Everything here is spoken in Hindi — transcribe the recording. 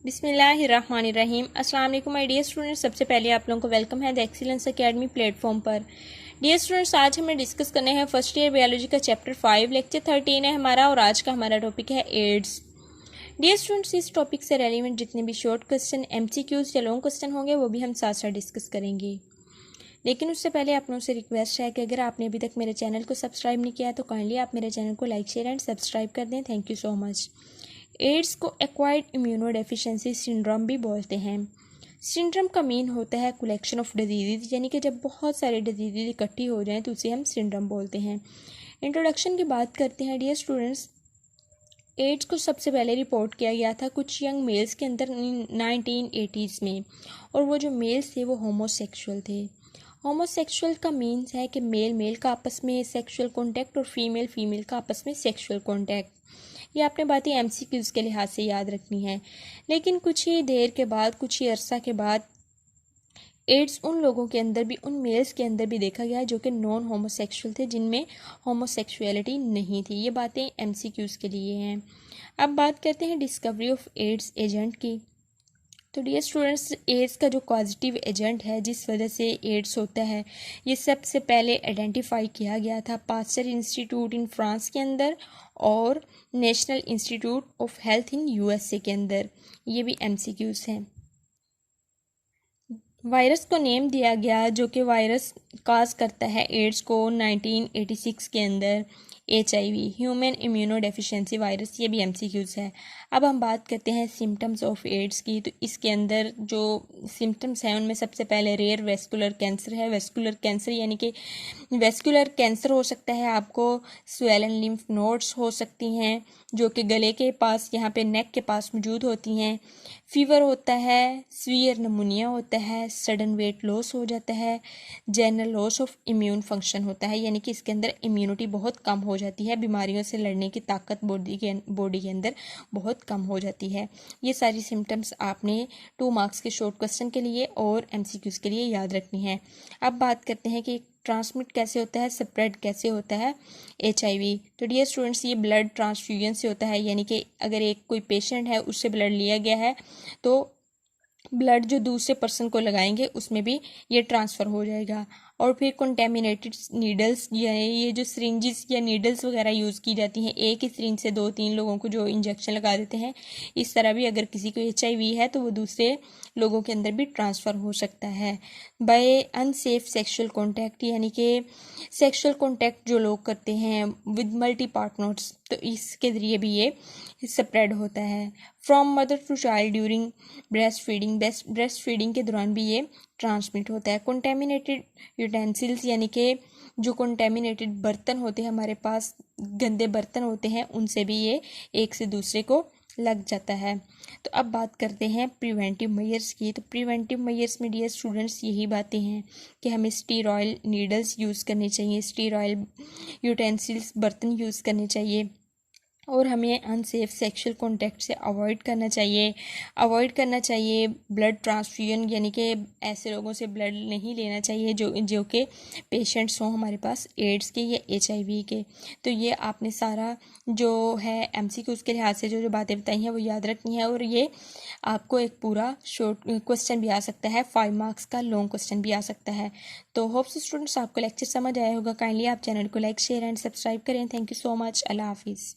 बिस्मिल्लाहिर्रहमानिर्रहीम। अस्सलाम वालेकुम माय डियर स्टूडेंट्स। सबसे पहले आप लोगों को वेलकम है द एक्सीलेंस एकेडमी प्लेटफॉर्म पर। डियर स्टूडेंट्स, आज हमें डिस्कस करने हैं फर्स्ट ईयर बायोलॉजी का चैप्टर 5 लेक्चर 13 है हमारा, और आज का हमारा टॉपिक है एड्स। डियर स्टूडेंट्स, इस टॉपिक से रेलिवेंट जितने भी शॉर्ट क्वेश्चन, एमसीक्यूज या लॉन्ग क्वेश्चन होंगे वो भी हम साथ साथ डिस्कस करेंगे। लेकिन उससे पहले आप लोगों से रिक्वेस्ट है कि अगर आपने अभी तक मेरे चैनल को सब्सक्राइब नहीं किया है तो काइंडली आप मेरे चैनल को लाइक शेयर एंड सब्सक्राइब कर दें। Thank you so much. AIDS को एक्वायर्ड इम्यूनो डेफिशिएंसी सिंड्रोम भी बोलते हैं। सिंड्रोम का मीन होता है कलेक्शन ऑफ डिजीज, यानी कि जब बहुत सारे डिजीज इकट्ठी हो जाएं तो उसे हम सिंड्रोम बोलते हैं। इंट्रोडक्शन की बात करते हैं डियर स्टूडेंट्स। एड्स को सबसे पहले रिपोर्ट किया गया था कुछ यंग मेल्स के अंदर 1980s में, और वो जो मेल्स थे वो होमोसेक्सुअल थे। होमोसेक्सुअल का मीन्स है कि मेल मेल का आपस में सेक्सुअल कॉन्टैक्ट और फीमेल फीमेल का आपस में सेक्सुअल कॉन्टैक्ट। ये आपने बातें एमसीक्यूज के लिहाज से याद रखनी है। लेकिन कुछ ही देर के बाद, कुछ ही अरसा के बाद, एड्स उन लोगों के अंदर भी, उन मेल्स के अंदर भी देखा गया जो कि नॉन होमोसेक्सुअल थे, जिनमें होमोसेक्सुअलिटी नहीं थी। ये बातें एमसीक्यूज के लिए हैं। अब बात करते हैं डिस्कवरी ऑफ एड्स एजेंट की। तो डियर स्टूडेंट्स, एड्स का जो पॉजिटिव एजेंट है जिस वजह से एड्स होता है, ये सबसे पहले आइडेंटिफाई किया गया था पास्चर इंस्टीट्यूट इन फ्रांस के अंदर और national institute of health in USA के अंदर। ये भी एमसीक्यूज हैं। वायरस को नेम दिया गया जो कि वायरस काज करता है एड्स को 1986 के अंदर, HIV human immuno deficiency virus. ये भी एमसीक्यूज है। अब हम बात करते हैं सिम्टम्स ऑफ एड्स की। तो इसके अंदर जो सिम्टम्स हैं उनमें सबसे पहले रेयर वेस्कुलर कैंसर है। वेस्कुलर कैंसर यानी कि वेस्कुलर कैंसर हो सकता है, आपको स्वेलन लिम्फ नोड्स हो सकती हैं जो कि गले के पास, यहाँ पे नेक के पास मौजूद होती हैं। फीवर होता है, सीवियर नमूनिया होता है, सडन वेट लॉस हो जाता है, general loss of immune function होता है, यानी कि इसके अंदर इम्यूनिटी बहुत कम हो जाती है, बीमारियों से लड़ने की ताकत बॉडी के अंदर बहुत कम हो जाती है। ये सारी सिम्टम्स आपने 2 मार्क्स के शॉर्ट क्वेश्चन के लिए और एमसीक्यूज के लिए याद रखनी है। अब बात करते हैं कि ट्रांसमिट कैसे होता है, स्प्रेड कैसे होता है HIV। तो डियर स्टूडेंट्स, ये ब्लड ट्रांसफ्यूजन से होता है, यानी कि अगर एक कोई पेशेंट है उससे ब्लड लिया गया है तो ब्लड जो दूसरे पर्सन को लगाएंगे उसमें भी ये ट्रांसफ़र हो जाएगा। और फिर कंटेमिनेटेड नीडल्स, ये जो सिरिंजेस या नीडल्स वगैरह यूज़ की जाती हैं, एक ही सिरिंज से 2-3 लोगों को जो इंजेक्शन लगा देते हैं, इस तरह भी अगर किसी को HIV है तो वो दूसरे लोगों के अंदर भी ट्रांसफ़र हो सकता है। बाय अनसेफ सेक्सुअल कॉन्टैक्ट, यानी कि सेक्सुअल कॉन्टैक्ट जो लोग करते हैं विद मल्टी पार्टनर्स, तो इसके ज़रिए भी ये स्प्रेड होता है। From mother to child during breast feeding, breast feeding के दौरान भी ये ट्रांसमिट होता है। कंटेमिनेटेड यूटेंसिल्स, यानी कि जो कंटेमिनेटेड बर्तन होते हैं हमारे पास, गंदे बर्तन होते हैं, उनसे भी ये एक से दूसरे को लग जाता है। तो अब बात करते हैं प्रिवेंटिव मेजर्स की। तो प्रिवेंटिव मेजर्स में डियर स्टूडेंट्स यही बातें हैं कि हमें स्टीरॉयल नीडल्स यूज़ करनी चाहिए, स्टीरॉयल यूटेंसिल्स बर्तन यूज़ करने चाहिए, और हमें अनसेफ सेक्सुअल कॉन्टैक्ट से अवॉइड करना चाहिए ब्लड ट्रांसफ्यूजन, यानी कि ऐसे लोगों से ब्लड नहीं लेना चाहिए जो कि पेशेंट्स हों हमारे पास एड्स के या HIV के। तो ये आपने सारा जो है एमसीक्यूज के लिहाज से जो बातें बताई हैं वो याद रखनी है, और ये आपको एक पूरा शॉर्ट क्वेश्चन भी आ सकता है, 5 मार्क्स का लॉन्ग क्वेश्चन भी आ सकता है। तो होप्स स्टूडेंट्स आपको लेक्चर समझ आया होगा। काइंडली आप चैनल को लाइक शेयर एंड सब्सक्राइब करें। Thank you so much. अल्लाह हाफिज़।